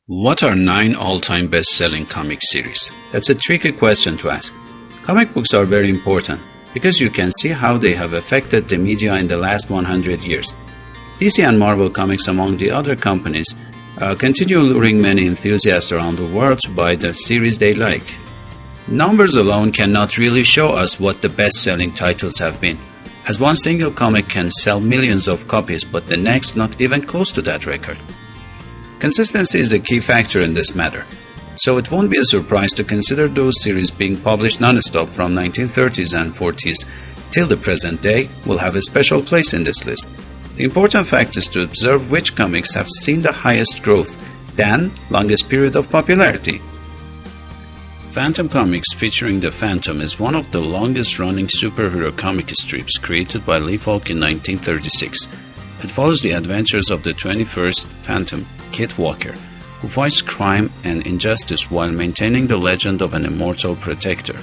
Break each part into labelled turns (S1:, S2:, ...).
S1: What are 9 all-time best-selling comic series? That's a tricky question to ask. Comic books are very important because you can see how they have affected the media in the last 100 years. DC and Marvel Comics, among the other companies, continue luring many enthusiasts around the world to buy the series they like. Numbers alone cannot really show us what the best-selling titles have been, as one single comic can sell millions of copies but the next not even close to that record. Consistency is a key factor in this matter, so it won't be a surprise to consider those series being published non-stop from 1930s and 40s till the present day will have a special place in this list. The important fact is to observe which comics have seen the highest growth, then longest period of popularity. Phantom Comics featuring the Phantom is one of the longest-running superhero comic strips created by Lee Falk in 1936. It follows the adventures of the 21st Phantom, Kit Walker, who fights crime and injustice while maintaining the legend of an immortal protector.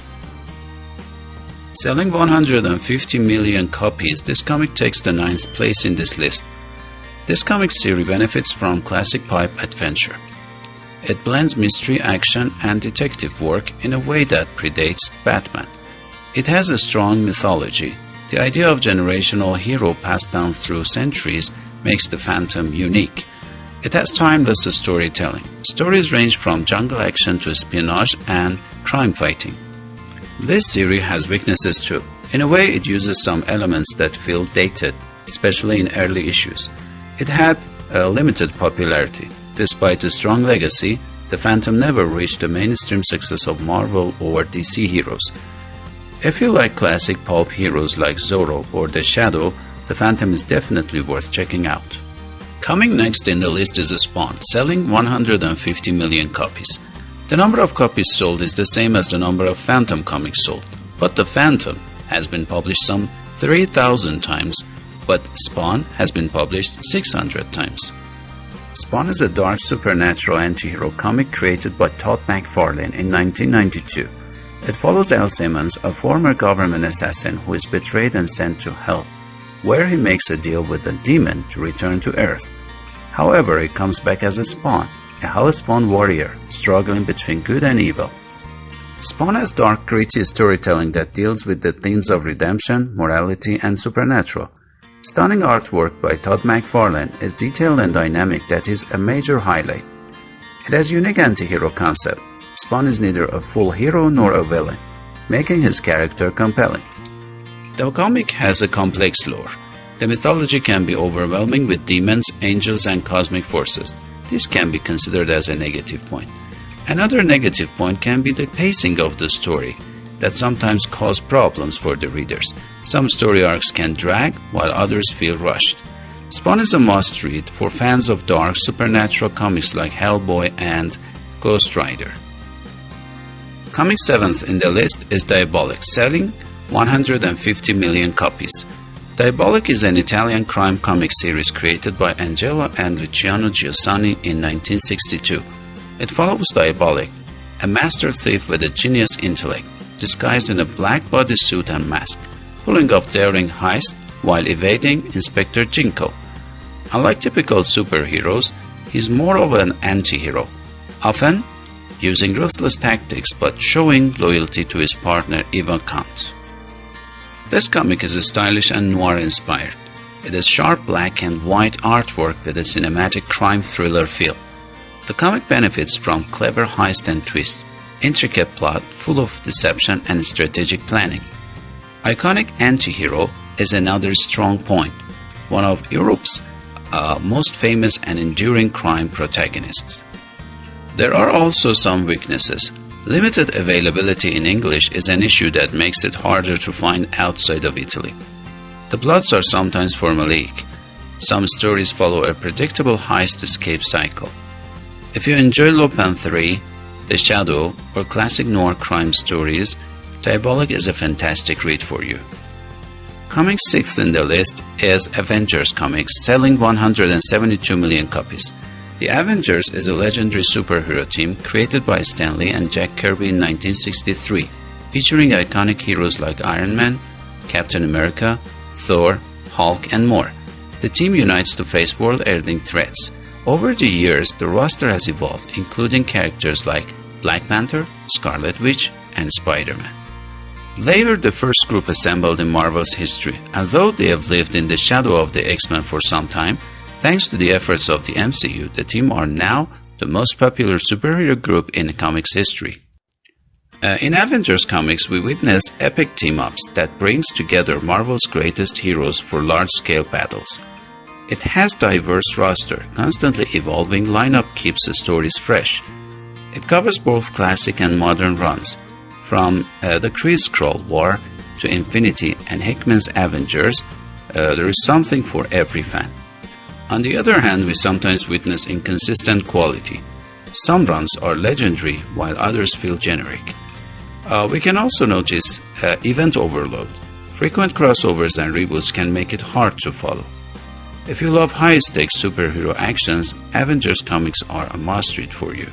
S1: Selling 150 million copies, this comic takes the 9th place in this list. This comic series benefits from classic pulp adventure. It blends mystery, action, and detective work in a way that predates Batman. It has a strong mythology. The idea of generational hero passed down through centuries makes the Phantom unique. It has timeless storytelling. Stories range from jungle action to espionage and crime fighting. This series has weaknesses too. In a way, it uses some elements that feel dated, especially in early issues. It had a limited popularity. Despite a strong legacy, the Phantom never reached the mainstream success of Marvel or DC heroes. If you like classic pulp heroes like Zorro or The Shadow, the Phantom is definitely worth checking out. Coming next in the list is Spawn, selling 150 million copies. The number of copies sold is the same as the number of Phantom comics sold, but the Phantom has been published some 3,000 times, but Spawn has been published 600 times. Spawn is a dark supernatural anti-hero comic created by Todd McFarlane in 1992. It follows Al Simmons, a former government assassin who is betrayed and sent to Hell, where he makes a deal with a demon to return to Earth. However, he comes back as a Spawn, a Hellspawn warrior struggling between good and evil. Spawn has dark, gritty storytelling that deals with the themes of redemption, morality, and supernatural. Stunning artwork by Todd McFarlane is detailed and dynamic that is a major highlight. It has unique anti-hero concept. Spawn is neither a full hero nor a villain, making his character compelling. The comic has a complex lore. The mythology can be overwhelming with demons, angels, and cosmic forces. This can be considered as a negative point. Another negative point can be the pacing of the story, that sometimes cause problems for the readers. Some story arcs can drag, while others feel rushed. Spawn is a must-read for fans of dark, supernatural comics like Hellboy and Ghost Rider. Coming 7th in the list is Diabolic, selling 150 million copies. Diabolic is an Italian crime comic series created by Angelo and Luciano Giussani in 1962. It follows Diabolic, a master thief with a genius intellect, disguised in a black bodysuit and mask, pulling off daring heist while evading Inspector Jinko. Unlike typical superheroes, he's more of an anti-hero, often using ruthless tactics but showing loyalty to his partner even counts. This comic is stylish and noir-inspired. It is sharp black and white artwork with a cinematic crime thriller feel. The comic benefits from clever heist and twist, intricate plot full of deception and strategic planning. Iconic anti-hero is another strong point, one of Europe's most famous and enduring crime protagonists. There are also some weaknesses. Limited availability in English is an issue that makes it harder to find outside of Italy. The plots are sometimes formulaic. Some stories follow a predictable heist escape cycle. If you enjoy Lupin 3, The Shadow, or classic noir crime stories, Diabolic is a fantastic read for you. Coming 6th in the list is Avengers Comics, selling 172 million copies. The Avengers is a legendary superhero team created by Stan Lee and Jack Kirby in 1963, featuring iconic heroes like Iron Man, Captain America, Thor, Hulk, and more. The team unites to face world-ending threats, Over the years, the roster has evolved, including characters like Black Panther, Scarlet Witch, and Spider-Man. They were the first group assembled in Marvel's history, and though they have lived in the shadow of the X-Men for some time, thanks to the efforts of the MCU, the team are now the most popular superhero group in comics history. In Avengers comics, we witness epic team-ups that brings together Marvel's greatest heroes for large-scale battles. It has diverse roster, constantly evolving lineup keeps the stories fresh. It covers both classic and modern runs, from the Kree-Skrull War to Infinity and Hickman's Avengers. There is something for every fan. On the other hand, we sometimes witness inconsistent quality. Some runs are legendary, while others feel generic. We can also notice event overload. Frequent crossovers and reboots can make it hard to follow. If you love high-stakes superhero actions, Avengers comics are a must-read for you.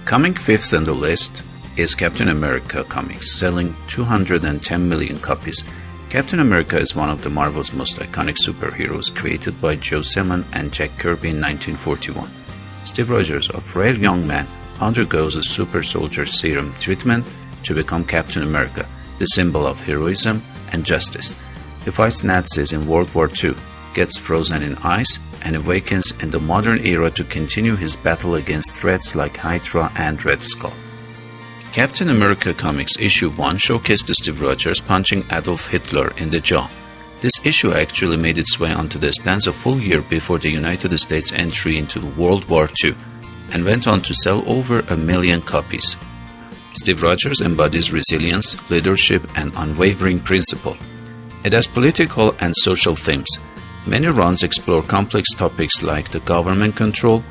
S1: Coming fifth on the list is Captain America comics, selling 210 million copies. Captain America is one of the Marvel's most iconic superheroes, created by Joe Simon and Jack Kirby in 1941. Steve Rogers, a frail young man, undergoes a super soldier serum treatment to become Captain America, the symbol of heroism and justice. He fights Nazis in World War II, gets frozen in ice, and awakens in the modern era to continue his battle against threats like Hydra and Red Skull. Captain America Comics issue 1 showcased Steve Rogers punching Adolf Hitler in the jaw. This issue actually made its way onto the stands a full year before the United States entry into World War II, and went on to sell over 1 million copies. Steve Rogers embodies resilience, leadership, and unwavering principle. It has political and social themes. Many runs explore complex topics like the government control,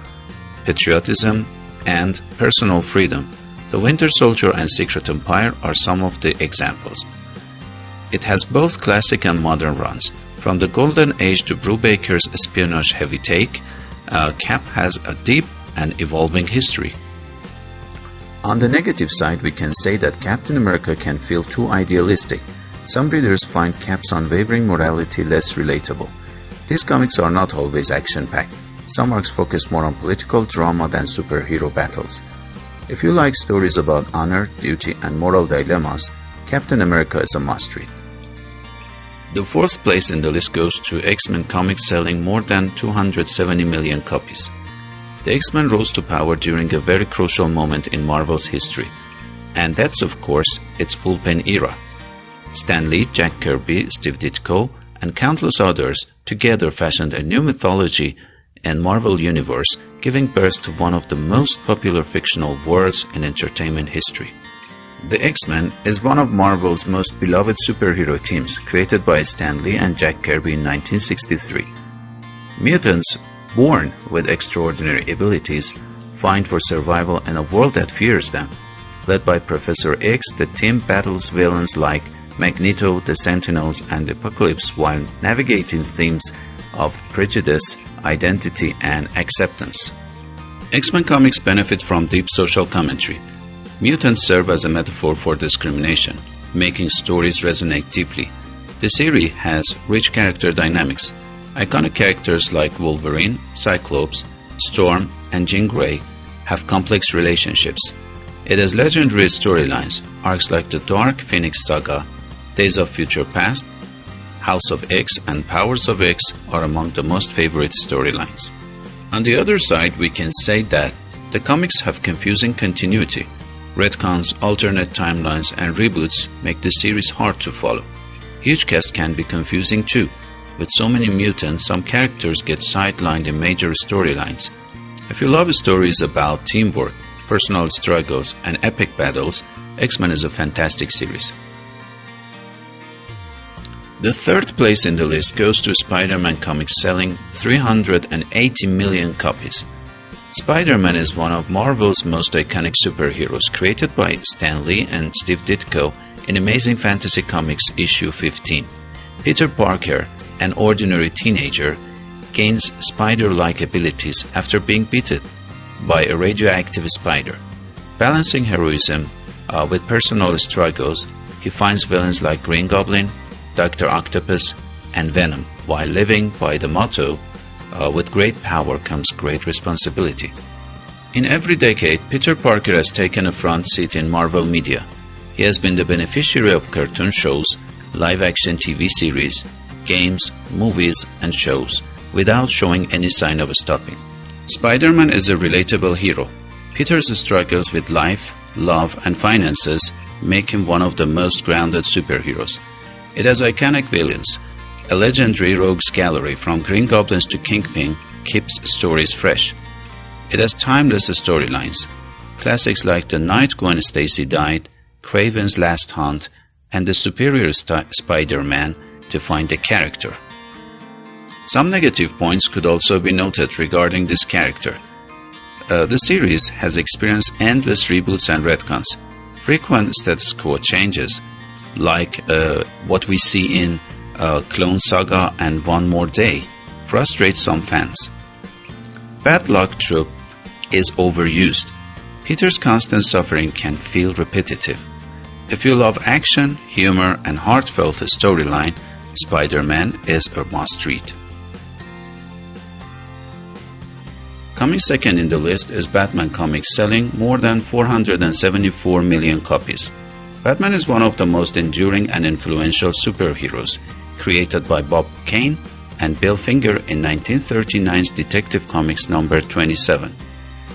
S1: patriotism, and personal freedom. The Winter Soldier and Secret Empire are some of the examples. It has both classic and modern runs. From the Golden Age to Brubaker's espionage heavy take, Cap has a deep and evolving history. On the negative side, we can say that Captain America can feel too idealistic. Some readers find Cap's unwavering morality less relatable. These comics are not always action-packed. Some arcs focus more on political drama than superhero battles. If you like stories about honor, duty, and moral dilemmas, Captain America is a must-read. The fourth place in the list goes to X-Men comics, selling more than 270 million copies. The X-Men rose to power during a very crucial moment in Marvel's history, and that's of course its bullpen era. Stan Lee, Jack Kirby, Steve Ditko, and countless others together fashioned a new mythology and Marvel Universe, giving birth to one of the most popular fictional worlds in entertainment history. The X-Men is one of Marvel's most beloved superhero teams, created by Stan Lee and Jack Kirby in 1963. Mutants, born with extraordinary abilities, fight for survival in a world that fears them. Led by Professor X, the team battles villains like Magneto, the Sentinels, and Apocalypse while navigating themes of prejudice, identity, and acceptance. X-Men comics benefit from deep social commentary. Mutants serve as a metaphor for discrimination, making stories resonate deeply. The series has rich character dynamics. Iconic characters like Wolverine, Cyclops, Storm, and Jean Grey have complex relationships. It has legendary storylines. Arcs like the Dark Phoenix Saga, Days of Future Past, House of X, and Powers of X are among the most favorite storylines. On the other side, we can say that the comics have confusing continuity. Retcons, alternate timelines, and reboots make the series hard to follow. Huge cast can be confusing too. With so many mutants, some characters get sidelined in major storylines. If you love stories about teamwork, personal struggles, and epic battles, X-Men is a fantastic series. The third place in the list goes to Spider-Man comics, selling 380 million copies. Spider-Man is one of Marvel's most iconic superheroes, created by Stan Lee and Steve Ditko in Amazing Fantasy Comics issue 15. Peter Parker, an ordinary teenager, gains spider-like abilities after being bitten by a radioactive spider. Balancing heroism with personal struggles, he finds villains like Green Goblin, Dr. Octopus, and Venom, while living by the motto, With great power comes great responsibility. In every decade, Peter Parker has taken a front seat in Marvel media. He has been the beneficiary of cartoon shows, live-action TV series, games, movies, and shows, without showing any sign of stopping. Spider-Man is a relatable hero. Peter's struggles with life, love, and finances make him one of the most grounded superheroes. It has iconic villains. A legendary rogues gallery from Green Goblins to Kingpin keeps stories fresh. It has timeless storylines. Classics like The Night Gwen Stacy Died, Kraven's Last Hunt, and The Superior Spider-Man define the character. Some negative points could also be noted regarding this character. The series has experienced endless reboots and retcons. Frequent status quo changes, like what we see in Clone Saga and One More Day, frustrate some fans. Bad luck trope is overused. Peter's constant suffering can feel repetitive. If you love action, humor, and heartfelt storyline, Spider-Man is a must-read. Coming second in the list is Batman comics, selling more than 474 million copies. Batman is one of the most enduring and influential superheroes, created by Bob Kane and Bill Finger in 1939's Detective Comics number 27.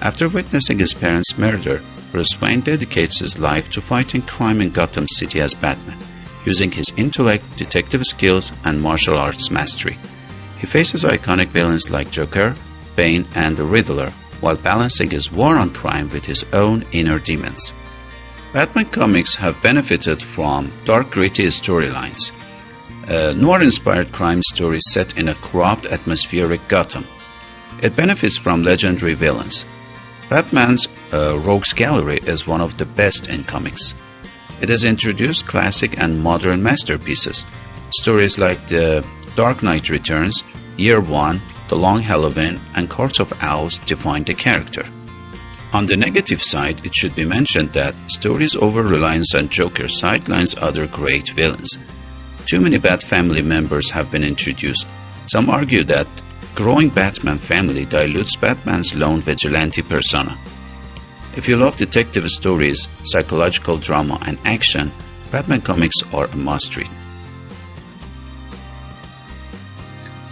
S1: After witnessing his parents' murder, Bruce Wayne dedicates his life to fighting crime in Gotham City as Batman, using his intellect, detective skills, and martial arts mastery. He faces iconic villains like Joker, Bane, and the Riddler, while balancing his war on crime with his own inner demons. Batman comics have benefited from dark, gritty storylines, noir-inspired crime stories set in a corrupt, atmospheric Gotham. It benefits from legendary villains. Batman's Rogues Gallery is one of the best in comics. It has introduced classic and modern masterpieces. Stories like The Dark Knight Returns, Year One, The Long Halloween, and Court of Owls define the character. On the negative side, it should be mentioned that stories' over-reliance on Joker sidelines other great villains. Too many bad family members have been introduced. Some argue that growing Batman family dilutes Batman's lone vigilante persona. If you love detective stories, psychological drama, and action, Batman comics are a must-read.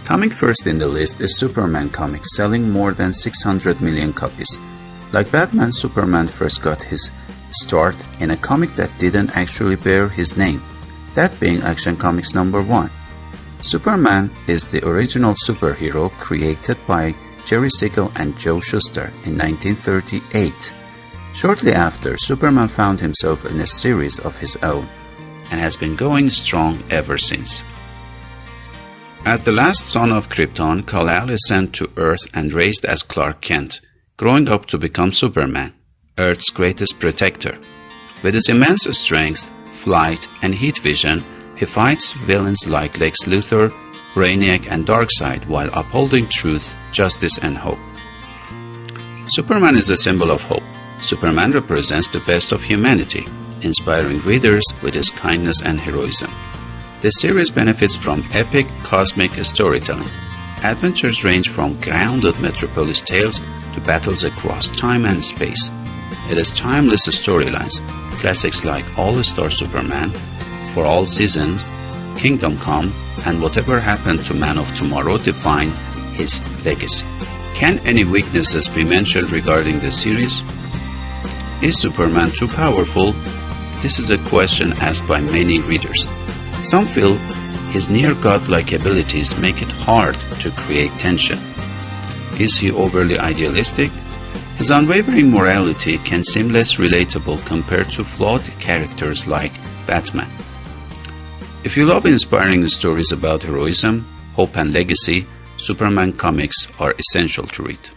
S1: Coming first in the list is Superman comics, selling more than 600 million copies. Like Batman, Superman first got his start in a comic that didn't actually bear his name, that being Action Comics number 1. Superman is the original superhero created by Jerry Siegel and Joe Shuster in 1938. Shortly after, Superman found himself in a series of his own, and has been going strong ever since. As the last son of Krypton, Kal-El is sent to Earth and raised as Clark Kent, growing up to become Superman, Earth's greatest protector. With his immense strength, flight, and heat vision, he fights villains like Lex Luthor, Brainiac, and Darkseid while upholding truth, justice, and hope. Superman is a symbol of hope. Superman represents the best of humanity, inspiring readers with his kindness and heroism. This series benefits from epic cosmic storytelling. Adventures range from grounded metropolis tales to battles across time and space. It has timeless storylines, classics like All-Star Superman, For All Seasons, Kingdom Come, and Whatever Happened to Man of Tomorrow define his legacy. Can any weaknesses be mentioned regarding the series? Is Superman too powerful? This is a question asked by many readers. Some feel his near-godlike abilities make it hard to create tension. Is he overly idealistic? His unwavering morality can seem less relatable compared to flawed characters like Batman. If you love inspiring stories about heroism, hope, and legacy, Superman comics are essential to read.